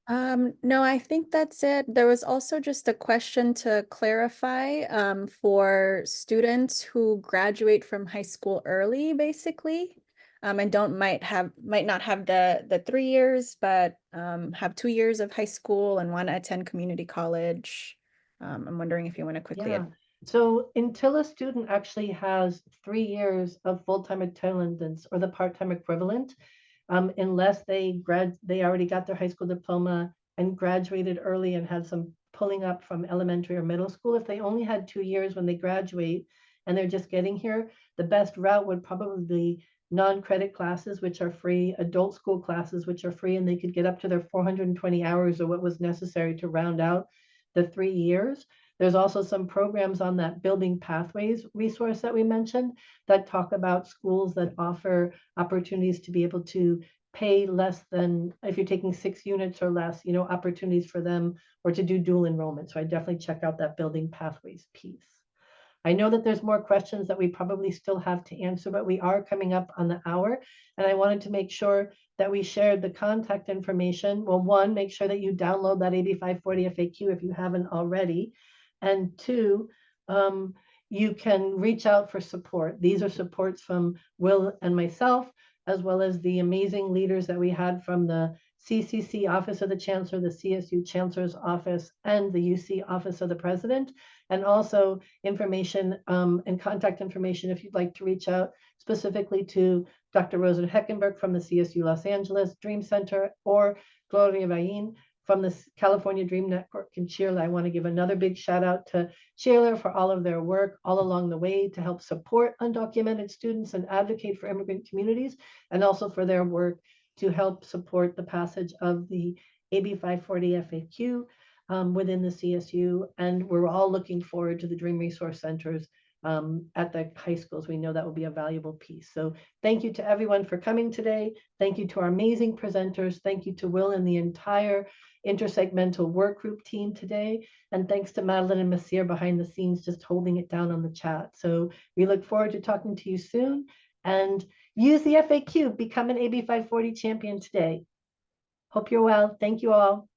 No, I think that's it. There was also just a question to clarify for students who graduate from high school early, basically, and might not have the 3 years, but have 2 years of high school and want to attend community college. I'm wondering if you want to quickly. Yeah. So until a student actually has 3 years of full-time attendance or the part-time equivalent, unless they already got their high school diploma and graduated early and had some pulling up from elementary or middle school, if they only had 2 years when they graduate and they're just getting here, the best route would probably be non-credit classes, which are free, adult school classes, which are free, and they could get up to their 420 hours or what was necessary to round out the 3 years. There's also some programs on that Building Pathways resource that we mentioned that talk about schools that offer opportunities to be able to pay less than, if you're taking 6 units or less, opportunities for them, or to do dual enrollment. So I definitely check out that Building Pathways piece. I know that there's more questions that we probably still have to answer, but we are coming up on the hour. And I wanted to make sure that we shared the contact information. Well, one, make sure that you download that AB 540 FAQ if you haven't already. And two, you can reach out for support. These are supports from Will and myself, as well as the amazing leaders that we had from the CCC Office of the Chancellor, the CSU Chancellor's Office, and the UC Office of the President, and also information and contact information if you'd like to reach out specifically to Dr. Rosa Heckenberg from the CSU Los Angeles Dream Center, or Gloria Vallin from the California Dream Network and CHIRLA. I want to give another big shout out to CHIRLA for all of their work all along the way to help support undocumented students and advocate for immigrant communities, and also for their work to help support the passage of the AB 540 FAQ within the CSU. And we're all looking forward to the Dream Resource Centers at the high schools. We know that will be a valuable piece. So thank you to everyone for coming today. Thank you to our amazing presenters. Thank you to Will and the entire intersegmental work group team today. And thanks to Madeline and Masir behind the scenes, just holding it down on the chat. So we look forward to talking to you soon, and use the FAQ, become an AB 540 champion today. Hope you're well. Thank you all.